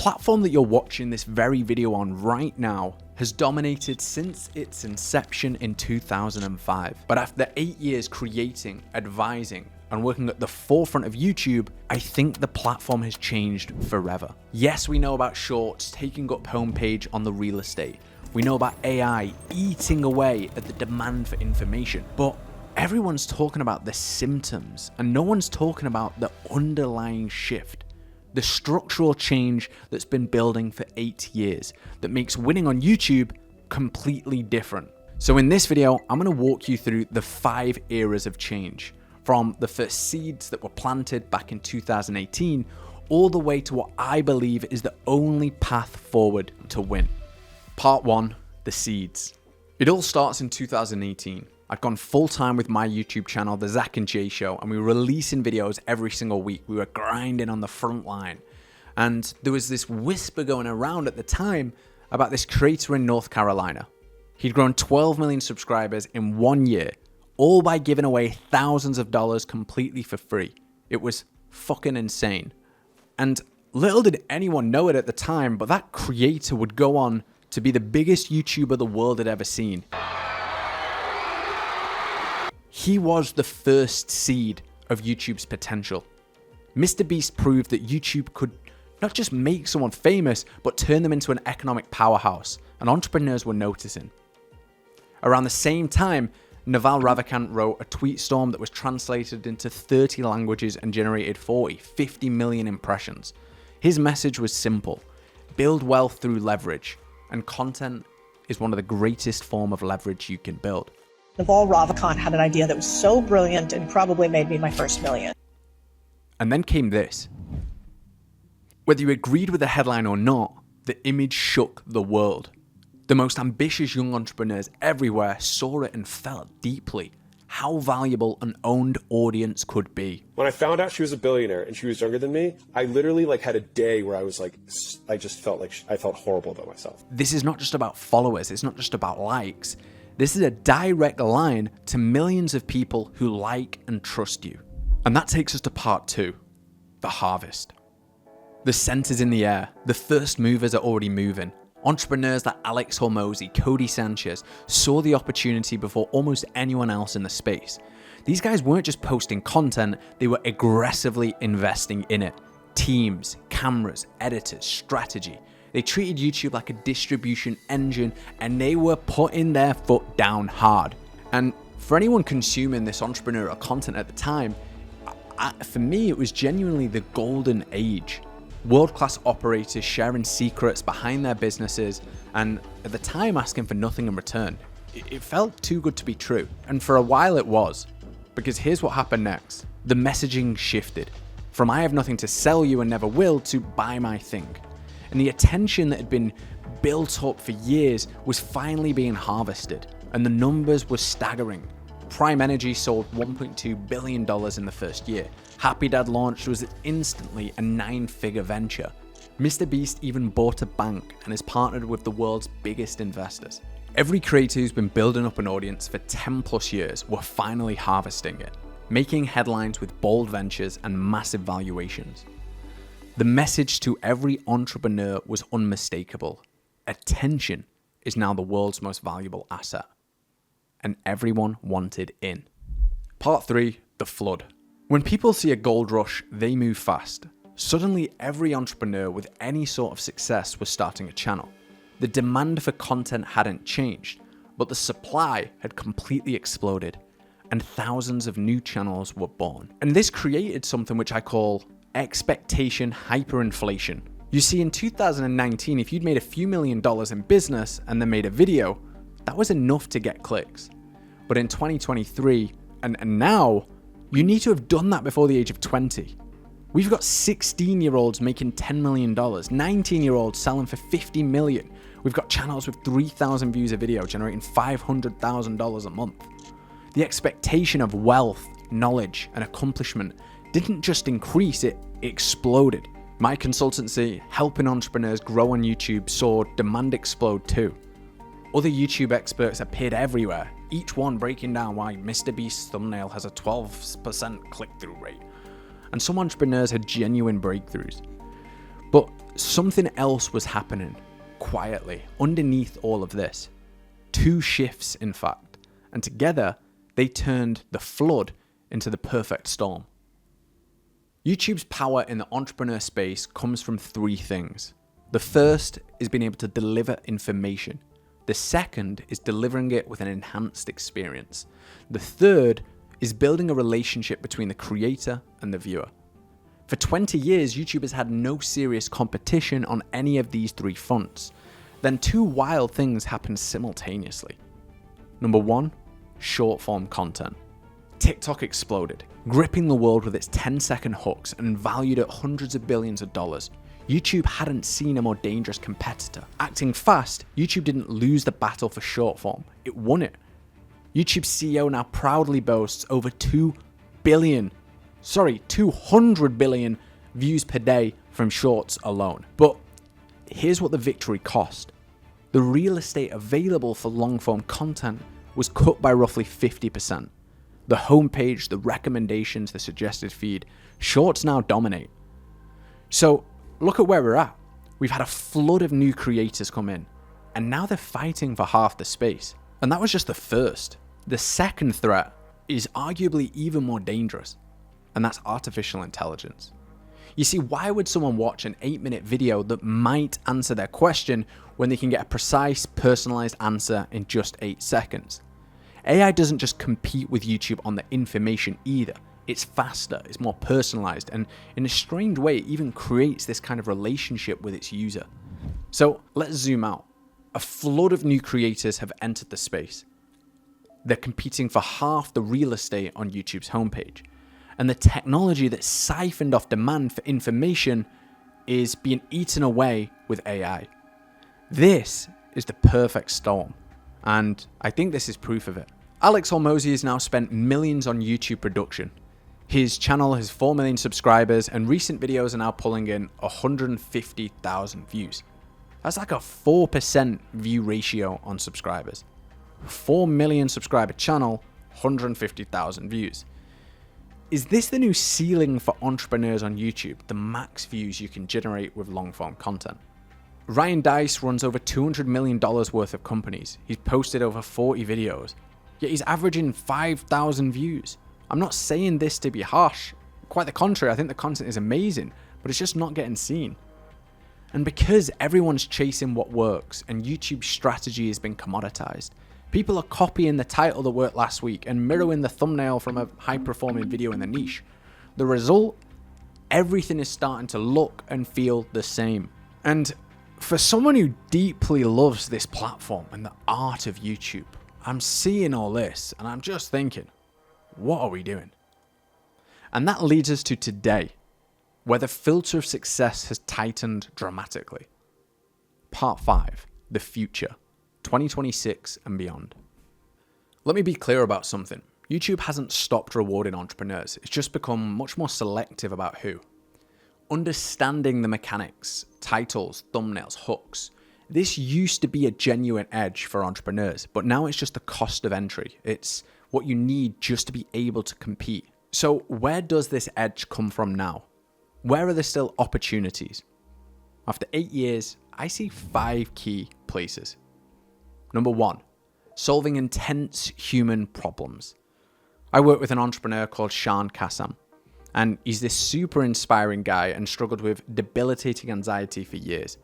platform that you're watching this very video on right now has dominated since its inception in 2005. But after 8 years creating, advising, and working at the forefront of YouTube, I think the platform has changed forever. Yes, we know about shorts taking up homepage on the real estate. We know about AI eating away at the demand for information, but everyone's talking about the symptoms and no one's talking about the underlying shift, the structural change that's been building for 8 years that makes winning on YouTube completely different. So in this video, I'm going to walk you through the 5 eras of change, from the first seeds that were planted back in 2018 all the way to what I believe is the only path forward to win. Part 1, the seeds. It all starts in 2018. I'd gone full-time with my YouTube channel, The Zach and Jay Show, and we were releasing videos every single week. We were grinding on the front line. And there was this whisper going around at the time about this creator in North Carolina. He'd grown 12 million subscribers in 1 year, all by giving away thousands of dollars completely for free. It was fucking insane. And little did anyone know it at the time, but that creator would go on to be the biggest YouTuber the world had ever seen. He was the first seed of YouTube's potential. Mr. Beast proved that YouTube could not just make someone famous, but turn them into an economic powerhouse, and entrepreneurs were noticing. Around the same time, Naval Ravikant wrote a tweet storm that was translated into 30 languages and generated 50 million impressions. His message was simple: build wealth through leverage, and content is one of the greatest form of leverage you can build. Naval Ravikant had an idea that was so brilliant and probably made me my first million. And then came this. Whether you agreed with the headline or not, the image shook the world. The most ambitious young entrepreneurs everywhere saw it and felt deeply how valuable an owned audience could be. When I found out she was a billionaire and she was younger than me, I literally had a day where I was I just felt I felt horrible about myself. This is not just about followers. It's not just about likes. This is a direct line to millions of people who like and trust you. And that takes us to part 2, the harvest. The scent is in the air. The first movers are already moving. Entrepreneurs like Alex Hormozi, Cody Sanchez saw the opportunity before almost anyone else in the space. These guys weren't just posting content, they were aggressively investing in it. Teams, cameras, editors, strategy. They treated YouTube like a distribution engine, and they were putting their foot down hard. And for anyone consuming this entrepreneurial content at the time, for me, it was genuinely the golden age. World-class operators sharing secrets behind their businesses, and at the time asking for nothing in return. It felt too good to be true, and for a while it was. Because here's what happened next. The messaging shifted. From "I have nothing to sell you and never will" to "buy my thing." And the attention that had been built up for years was finally being harvested, and the numbers were staggering. Prime Energy sold $1.2 billion in the first year. Happy Dad launched was instantly a 9-figure venture. Mr. Beast even bought a bank and has partnered with the world's biggest investors. Every creator who's been building up an audience for 10 plus years were finally harvesting it, making headlines with bold ventures and massive valuations. The message to every entrepreneur was unmistakable. Attention is now the world's most valuable asset. And everyone wanted in. Part 3, the flood. When people see a gold rush, they move fast. Suddenly, every entrepreneur with any sort of success was starting a channel. The demand for content hadn't changed, but the supply had completely exploded, and thousands of new channels were born. And this created something which I call expectation hyperinflation. You see, in 2019, if you'd made a few $1 million in business and then made a video, that was enough to get clicks. But in 2023, and now, you need to have done that before the age of 20. We've got 16-year-olds making $10 million, 19-year-olds selling for $50 million. We've got channels with 3,000 views a video generating $500,000 a month. The expectation of wealth, knowledge, and accomplishment didn't just increase, it exploded. My consultancy, helping entrepreneurs grow on YouTube, saw demand explode too. Other YouTube experts appeared everywhere, each one breaking down why Mr. Beast's thumbnail has a 12% click-through rate. And some entrepreneurs had genuine breakthroughs. But something else was happening quietly underneath all of this. Two shifts, in fact, and together they turned the flood into the perfect storm. YouTube's power in the entrepreneur space comes from three things. The first is being able to deliver information. The second is delivering it with an enhanced experience. The third is building a relationship between the creator and the viewer. For 20 years, YouTube has had no serious competition on any of these three fronts. Then two wild things happened simultaneously. Number one, short form content. TikTok exploded, gripping the world with its 10-second hooks and valued at hundreds of billions of dollars. YouTube hadn't seen a more dangerous competitor. Acting fast, YouTube didn't lose the battle for short form, it won it. YouTube's CEO now proudly boasts over 200 billion views per day from shorts alone. But here's what the victory cost. The real estate available for long-form content was cut by roughly 50%. The homepage, the recommendations, the suggested feed, shorts now dominate. So look at where we're at. We've had a flood of new creators come in, and now they're fighting for half the space. And that was just the first. The second threat is arguably even more dangerous, and that's artificial intelligence. You see, why would someone watch an 8-minute video that might answer their question when they can get a precise, personalized answer in just 8 seconds? AI doesn't just compete with YouTube on the information either. It's faster, it's more personalized, and in a strange way, it even creates this kind of relationship with its user. So let's zoom out. A flood of new creators have entered the space. They're competing for half the real estate on YouTube's homepage. And the technology that siphoned off demand for information is being eaten away with AI. This is the perfect storm, and I think this is proof of it. Alex Hormozi has now spent millions on YouTube production. His channel has 4 million subscribers, and recent videos are now pulling in 150,000 views. That's like a 4% view ratio on subscribers. 4 million subscriber channel, 150,000 views. Is this the new ceiling for entrepreneurs on YouTube, the max views you can generate with long-form content? Ryan Dice runs over $200 million worth of companies. He's posted over 40 videos, yet he's averaging 5,000 views. I'm not saying this to be harsh. Quite the contrary, I think the content is amazing, but it's just not getting seen. And because everyone's chasing what works and YouTube's strategy has been commoditized, people are copying the title that worked last week and mirroring the thumbnail from a high-performing video in the niche. The result? Everything is starting to look and feel the same. And for someone who deeply loves this platform and the art of YouTube, I'm seeing all this and I'm just thinking, what are we doing? And that leads us to today, where the filter of success has tightened dramatically. Part 5, the future, 2026 and beyond. Let me be clear about something. YouTube hasn't stopped rewarding entrepreneurs. It's just become much more selective about who. Understanding the mechanics, titles, thumbnails, hooks. This used to be a genuine edge for entrepreneurs, but now it's just the cost of entry. It's what you need just to be able to compete. So where does this edge come from now? Where are there still opportunities? After 8 years, I see 5 key places. Number 1, solving intense human problems. I work with an entrepreneur called Sean Kassam, and he's this super inspiring guy and struggled with debilitating anxiety for years.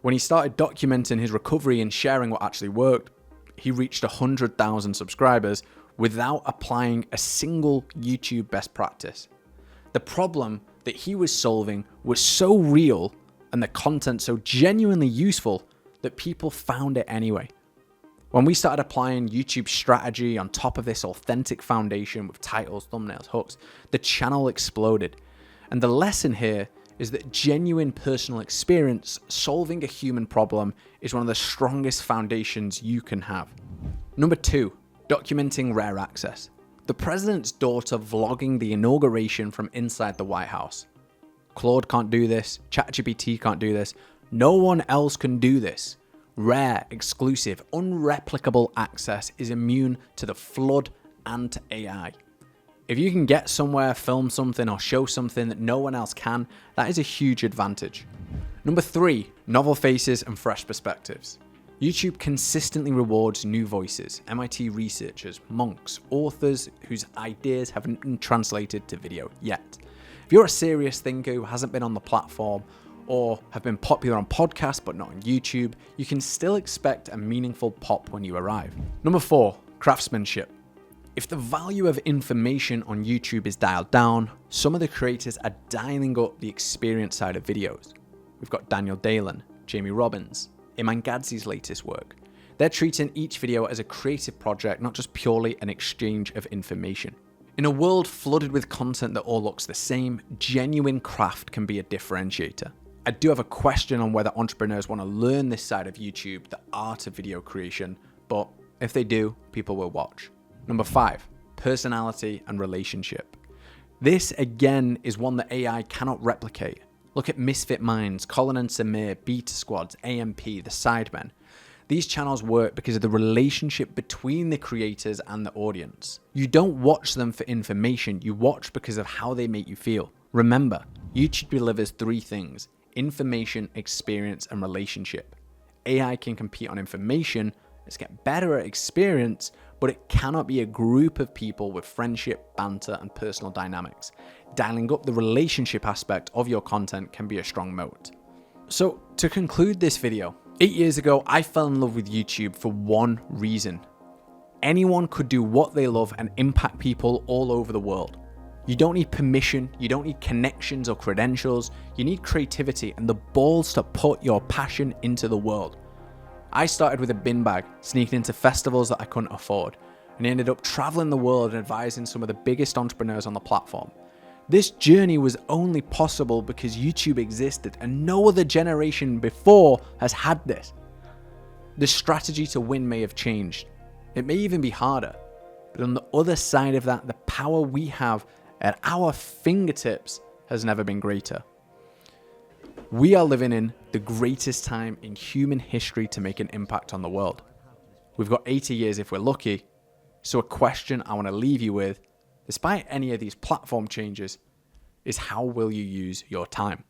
When he started documenting his recovery and sharing what actually worked, he reached 100,000 subscribers without applying a single YouTube best practice. The problem that he was solving was so real and the content so genuinely useful that people found it anyway. When we started applying YouTube strategy on top of this authentic foundation with titles, thumbnails, hooks, the channel exploded. And the lesson here is that genuine personal experience solving a human problem is one of the strongest foundations you can have. Number 2, documenting rare access. The president's daughter vlogging the inauguration from inside the White House. Claude can't do this, ChatGPT can't do this, no one else can do this. Rare, exclusive, unreplicable access is immune to the flood and to AI. If you can get somewhere, film something, or show something that no one else can, that is a huge advantage. Number 3, novel faces and fresh perspectives. YouTube consistently rewards new voices, MIT researchers, monks, authors whose ideas haven't been translated to video yet. If you're a serious thinker who hasn't been on the platform or have been popular on podcasts but not on YouTube, you can still expect a meaningful pop when you arrive. Number 4, craftsmanship. If the value of information on YouTube is dialed down, some of the creators are dialing up the experience side of videos. We've got Daniel Dalen, Jamie Robbins, Iman Gadzi's latest work. They're treating each video as a creative project, not just purely an exchange of information. In a world flooded with content that all looks the same, genuine craft can be a differentiator. I do have a question on whether entrepreneurs want to learn this side of YouTube, the art of video creation, but if they do, people will watch. Number 5, personality and relationship. This again is one that AI cannot replicate. Look at Misfit Minds, Colin and Samir, Beta Squads, AMP, The Sidemen. These channels work because of the relationship between the creators and the audience. You don't watch them for information, you watch because of how they make you feel. Remember, YouTube delivers 3 things: information, experience, and relationship. AI can compete on information, let's get better at experience, but it cannot be a group of people with friendship, banter, and personal dynamics. Dialing up the relationship aspect of your content can be a strong moat. So to conclude this video, 8 years ago, I fell in love with YouTube for one reason. Anyone could do what they love and impact people all over the world. You don't need permission, you don't need connections or credentials, you need creativity and the balls to put your passion into the world. I started with a bin bag, sneaking into festivals that I couldn't afford, and ended up traveling the world and advising some of the biggest entrepreneurs on the platform. This journey was only possible because YouTube existed and no other generation before has had this. The strategy to win may have changed. It may even be harder, but on the other side of that, the power we have at our fingertips has never been greater. We are living in the greatest time in human history to make an impact on the world. We've got 80 years if we're lucky, so a question I want to leave you with, despite any of these platform changes, is how will you use your time?